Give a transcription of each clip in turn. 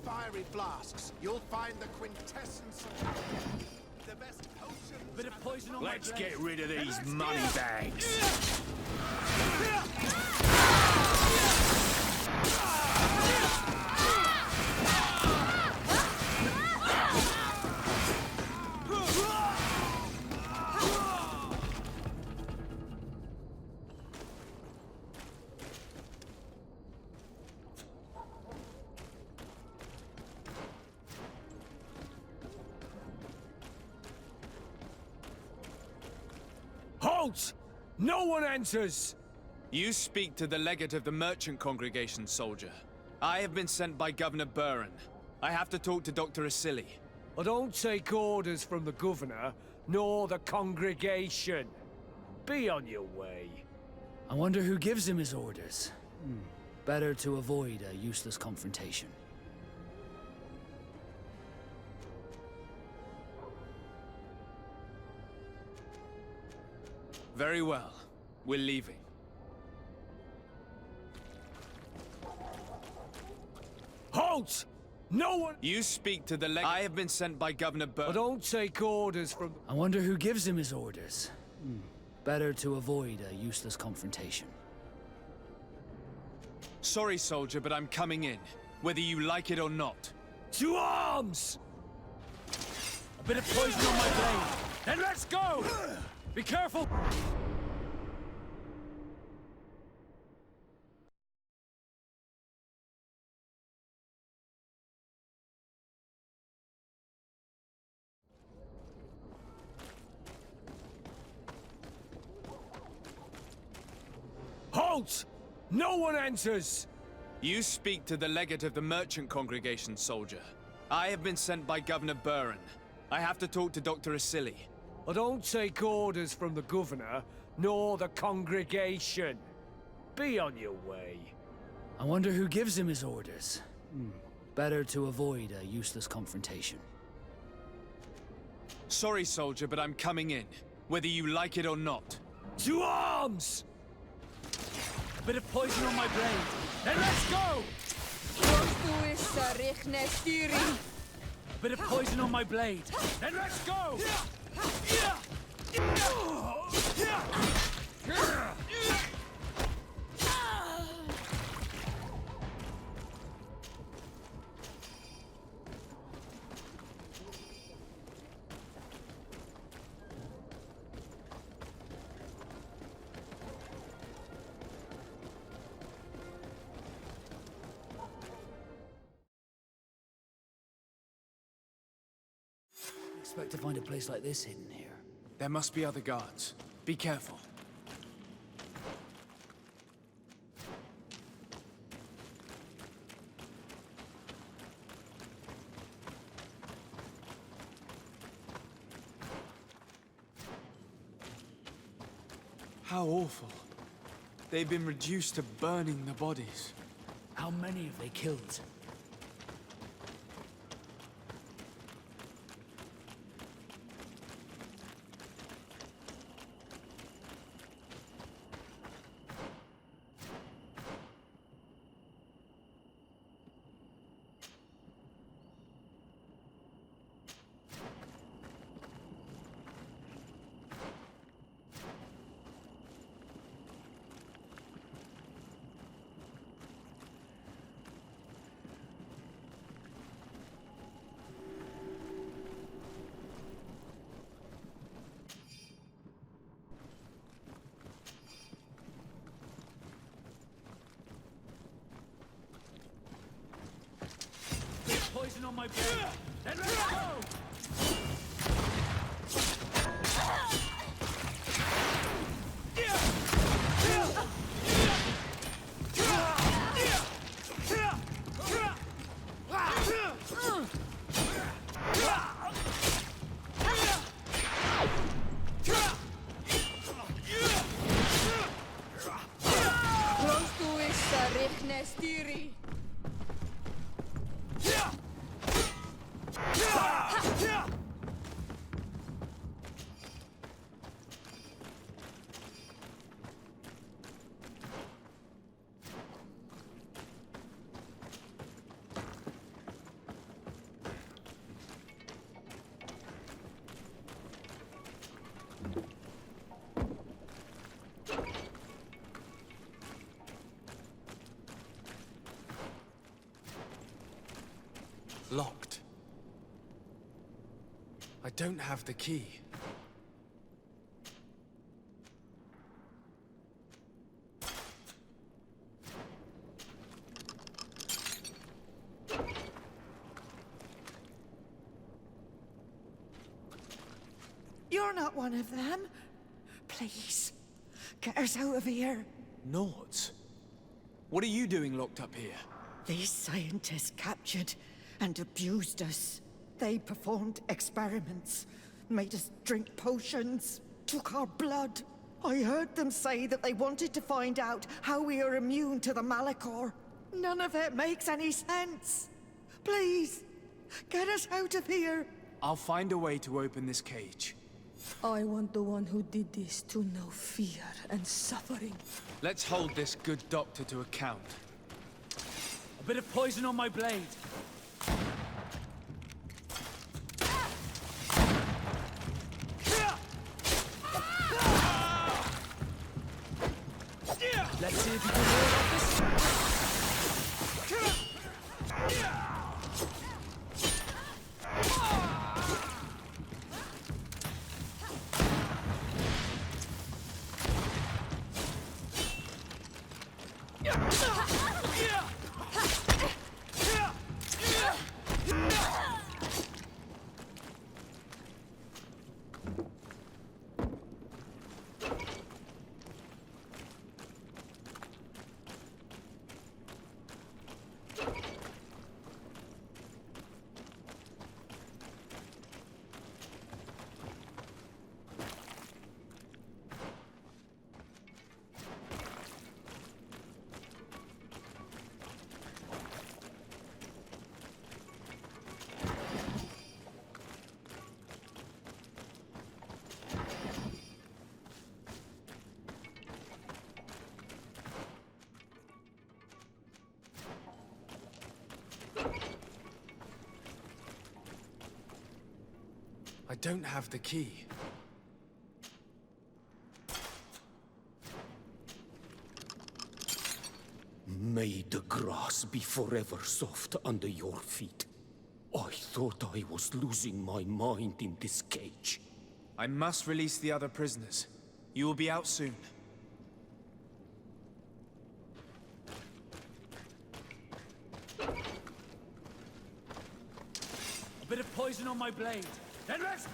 fiery flasks, you'll find the quintessence of the best potions. Bit of poison on Let's my get rid of these money bags. Halt! No one enters! You speak to the legate of the merchant congregation, soldier. I have been sent by Governor Buren. I have to talk to Dr. Asili. I don't take orders from the governor, nor the congregation. Be on your way. I wonder who gives him his orders. Better to avoid a useless confrontation. Very well. We're leaving. Halt! No one— You speak to the legate. I have been sent by Governor I Buren. don't take orders from— I wonder who gives him his orders. Better to avoid a useless confrontation. Sorry, soldier, but I'm coming in, whether you like it or not. To arms! A bit of poison on my blade. Then let's go! Be careful! Halt! No one enters! You speak to the legate of the merchant congregation, soldier. I have been sent by Governor Buren. I have to talk to Dr. Asili. I don't take orders from the governor, nor the congregation. Be on your way. I wonder who gives him his orders. Better to avoid a useless confrontation. Sorry, soldier, but I'm coming in, whether you like it or not. To arms! A bit of poison on my blade. Then let's go! A bit of poison on my blade. Then let's go! Expect to find a place like this hidden here. There must be other guards. Be careful. How awful. They've been reduced to burning the bodies. How many have they killed? Poison on my blade. Then let's go! Locked. I don't have the key. You're not one of them. Please, get us out of here. Nords? What are you doing locked up here? These scientists captured and abused us. They performed experiments, made us drink potions, took our blood. I heard them say that they wanted to find out how we are immune to the Malachor. None of it makes any sense. Please, get us out of here. I'll find a way to open this cage. I want the one who did this to know fear and suffering. Let's hold this good doctor to account. A bit of poison on my blade. Let's see if you can ward off this. I don't have the key. May the grass be forever soft under your feet. I thought I was losing my mind in this cage. I must release the other prisoners. You will be out soon. A bit of poison on my blade. Then rest!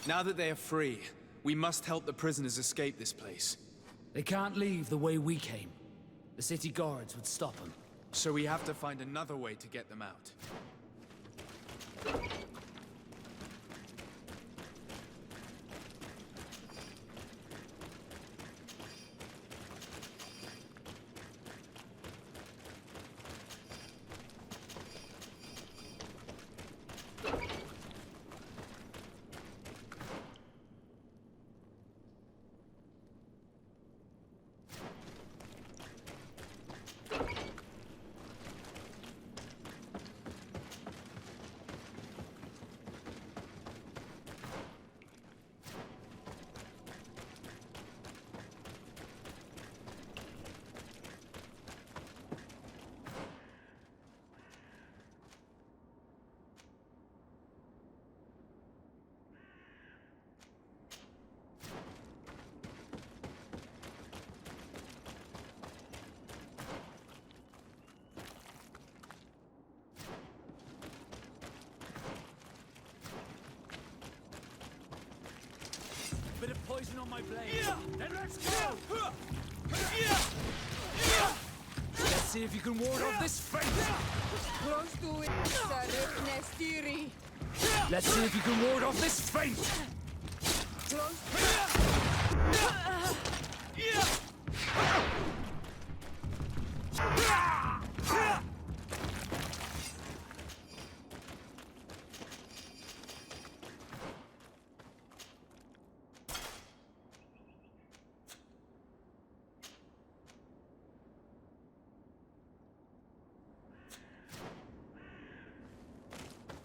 Now that they are free, we must help the prisoners escape this place. They can't leave the way we came. The city guards would stop them. So we have to find another way to get them out. Bit of poison on my blade. Then let's go! Let's see if you can ward off this fate. Close to it, Nestiri. Let's see if you can ward off this fate. Close.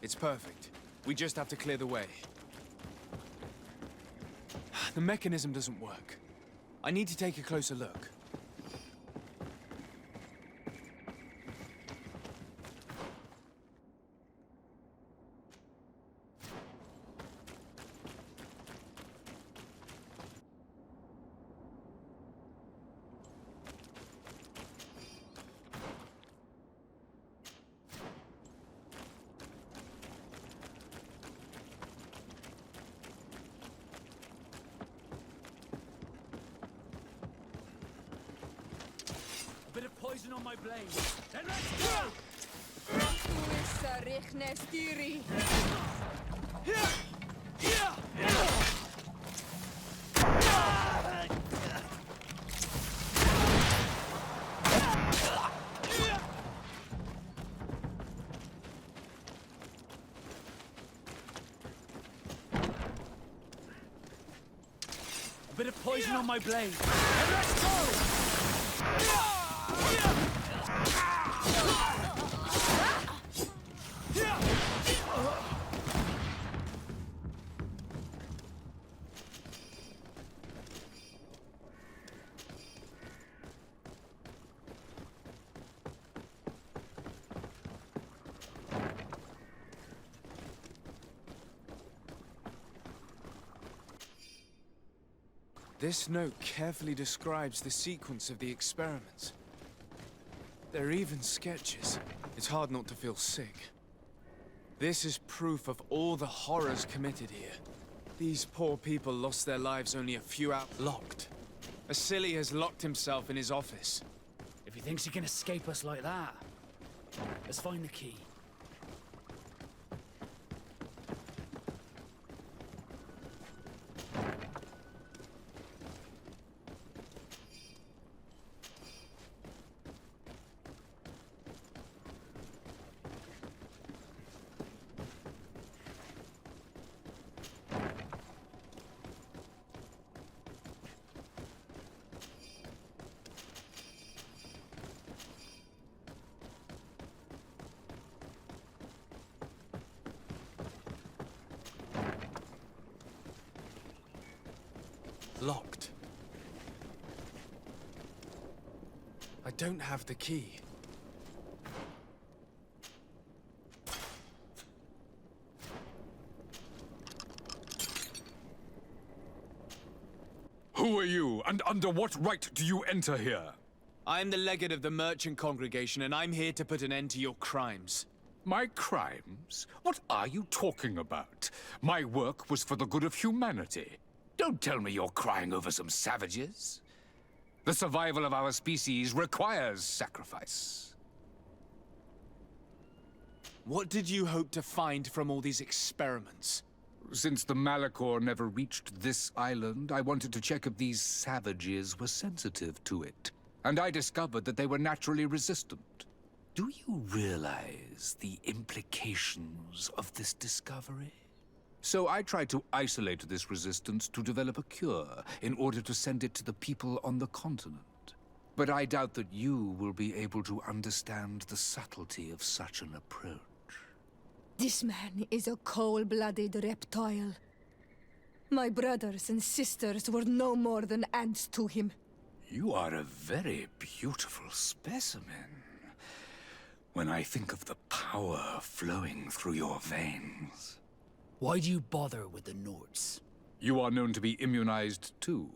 It's perfect. We just have to clear the way. The mechanism doesn't work. I need to take a closer look. Bit of poison on my blade. Then let's go! A bit of poison on my blade. Then let's go! This note carefully describes the sequence of the experiments. There are even sketches. It's hard not to feel sick. This is proof of all the horrors committed here. These poor people lost their lives only a few hours locked. Asili has locked himself in his office. If he thinks he can escape us like that, let's find the key. Locked. I don't have the key. Who are you, and under what right do you enter here? I'm the legate of the merchant congregation, and I'm here to put an end to your crimes. My crimes? What are you talking about? My work was for the good of humanity. Don't tell me you're crying over some savages. The survival of our species requires sacrifice. What did you hope to find from all these experiments? Since the Malachor never reached this island, I wanted to check if these savages were sensitive to it. And I discovered that they were naturally resistant. Do you realize the implications of this discovery? So I tried to isolate this resistance to develop a cure in order to send it to the people on the continent. But I doubt that you will be able to understand the subtlety of such an approach. This man is a cold-blooded reptile. My brothers and sisters were no more than ants to him. You are a very beautiful specimen. When I think of the power flowing through your veins. Why do you bother with the Nords? You are known to be immunized too.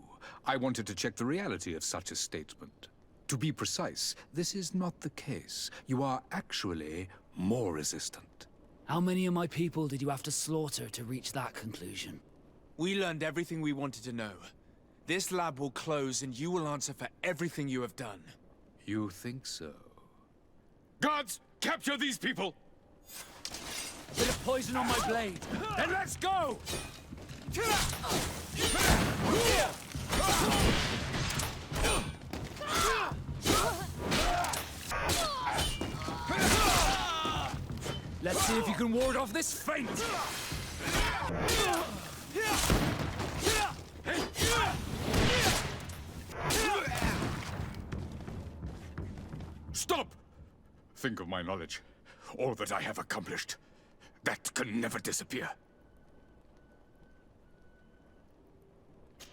I wanted to check the reality of such a statement. To be precise, this is not the case. You are actually more resistant. How many of my people did you have to slaughter to reach that conclusion? We learned everything we wanted to know. This lab will close and you will answer for everything you have done. You think so? Guards, capture these people! A bit of poison on my blade. Then let's go! Let's see if you can ward off this feint! Stop! Think of my knowledge. All that I have accomplished. That can never disappear.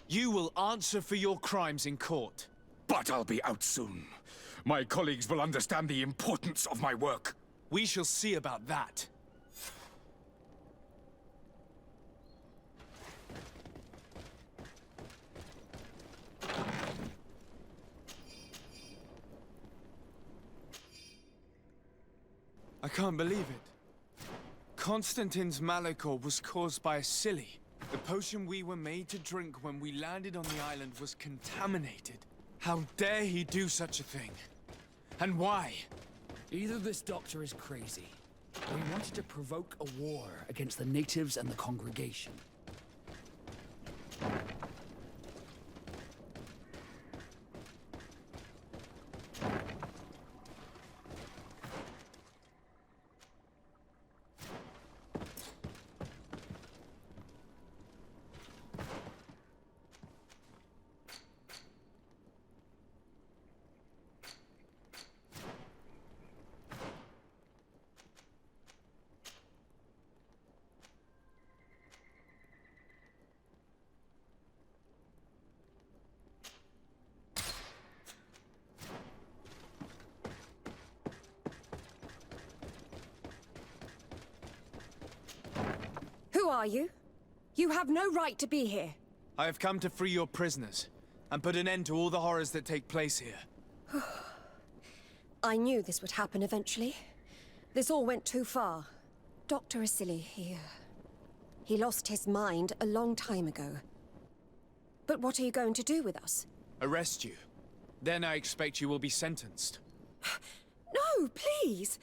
You will answer for your crimes in court. But I'll be out soon. My colleagues will understand the importance of my work. We shall see about that. I can't believe it. Constantine's malachor was caused by Asili. The potion we were made to drink when we landed on the island was contaminated. How dare he do such a thing? And why? Either this doctor is crazy, or he wanted to provoke a war against the natives and the congregation. Who are you? You have no right to be here. I have come to free your prisoners, and put an end to all the horrors that take place here. I knew this would happen eventually. This all went too far. Dr. Asili, he lost his mind a long time ago. But what are you going to do with us? Arrest you. Then I expect you will be sentenced. No, please!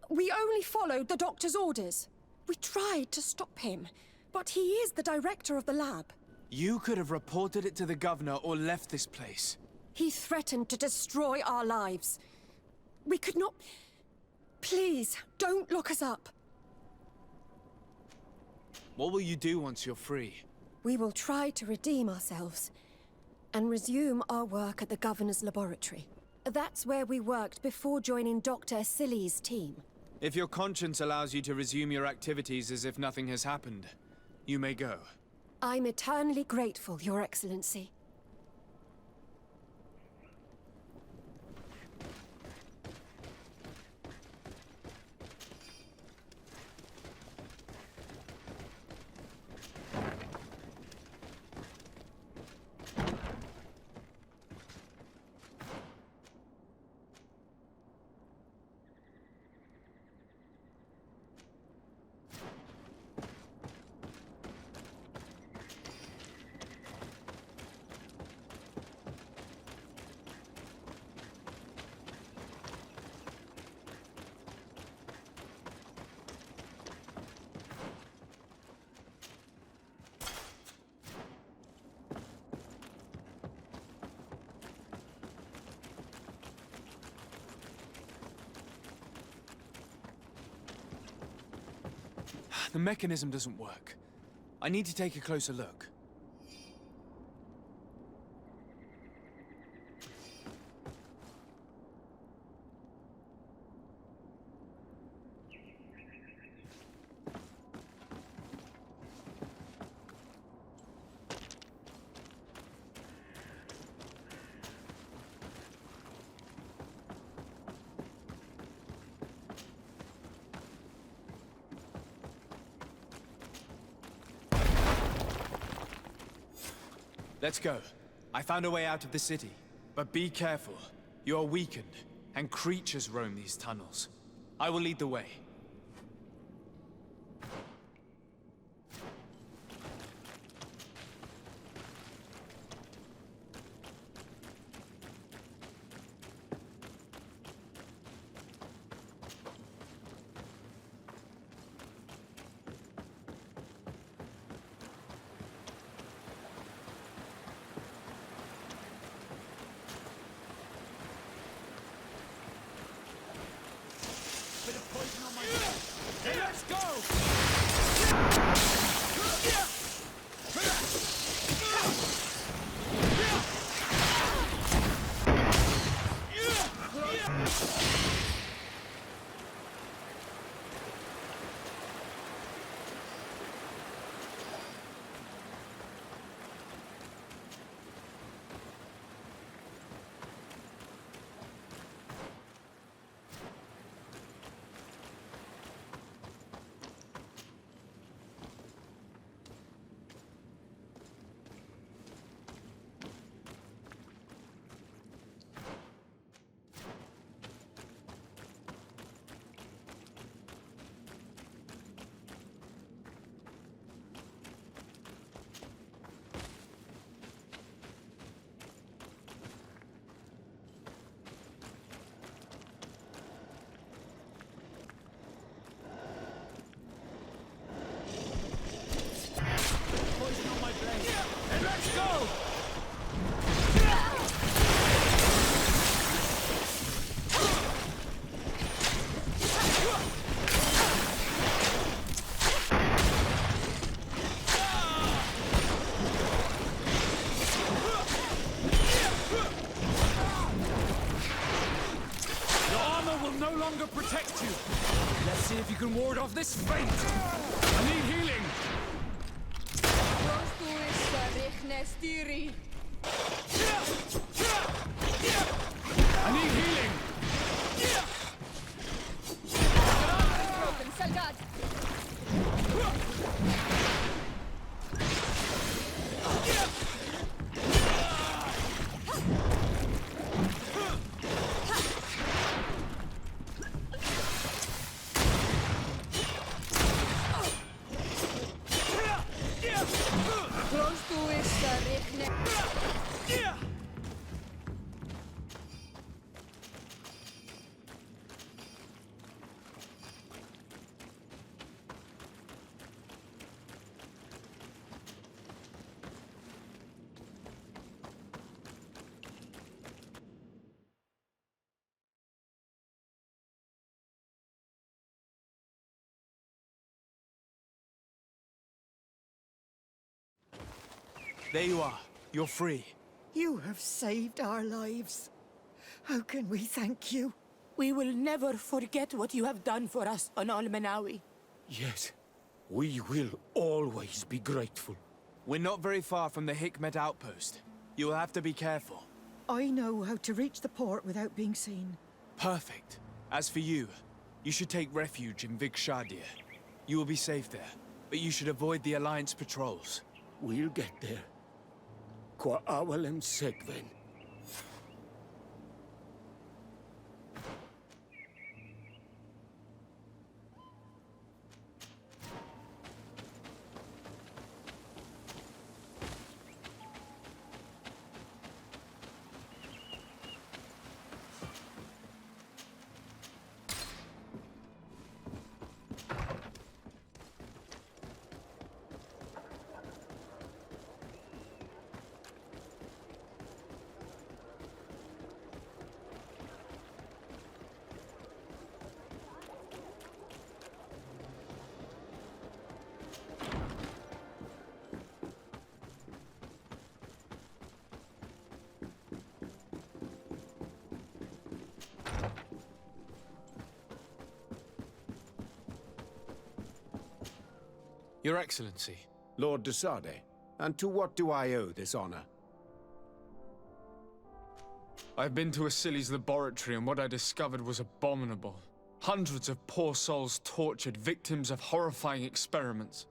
We only followed the doctor's orders. We tried to stop him, but he is the director of the lab. You could have reported it to the governor or left this place. He threatened to destroy our lives. We could not... Please, don't lock us up. What will you do once you're free? We will try to redeem ourselves and resume our work at the governor's laboratory. That's where we worked before joining Dr. Asili's team. If your conscience allows you to resume your activities as if nothing has happened, you may go. I'm eternally grateful, Your Excellency. The mechanism doesn't work. I need to take a closer look. Let's go. I found a way out of the city. But be careful. You are weakened, and creatures roam these tunnels. I will lead the way. Let's go! longer protect you. Let's see if you can ward off this fate. I need healing. I need healing. Broken, Salgad. There you are. You're free. You have saved our lives. How can we thank you? We will never forget what you have done for us on Al-Manawi. Yes, we will always be grateful. We're not very far from the Hikmet outpost. You'll have to be careful. I know how to reach the port without being seen. Perfect. As for you, you should take refuge in Vikshadir. You will be safe there, but you should avoid the Alliance patrols. We'll get there. Qua awalem segven. Your Excellency. Lord de Sade, and to what do I owe this honor? I've been to Asili's laboratory and what I discovered was abominable. Hundreds of poor souls tortured, victims of horrifying experiments.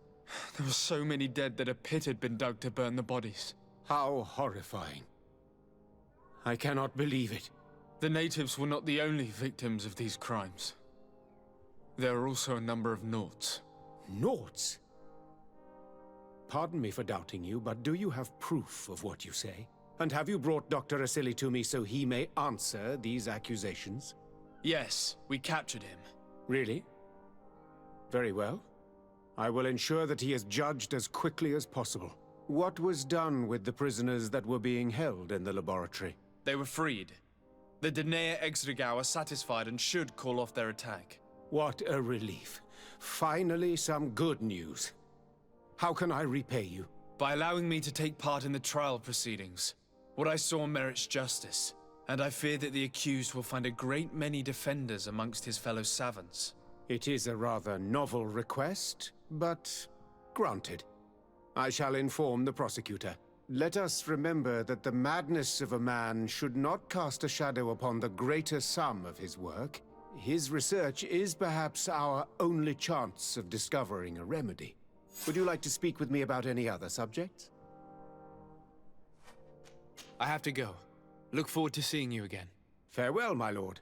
There were so many dead that a pit had been dug to burn the bodies. How horrifying. I cannot believe it. The natives were not the only victims of these crimes. There are also a number of Nauts. Nauts? Pardon me for doubting you, but do you have proof of what you say? And have you brought Dr. Asili to me so he may answer these accusations? Yes, we captured him. Really? Very well. I will ensure that he is judged as quickly as possible. What was done with the prisoners that were being held in the laboratory? They were freed. The Dinea Exregau are satisfied and should call off their attack. What a relief. Finally, some good news. How can I repay you? By allowing me to take part in the trial proceedings. What I saw merits justice, and I fear that the accused will find a great many defenders amongst his fellow savants. It is a rather novel request, but granted. I shall inform the prosecutor. Let us remember that the madness of a man should not cast a shadow upon the greater sum of his work. His research is perhaps our only chance of discovering a remedy. Would you like to speak with me about any other subjects? I have to go. Look forward to seeing you again. Farewell, my lord.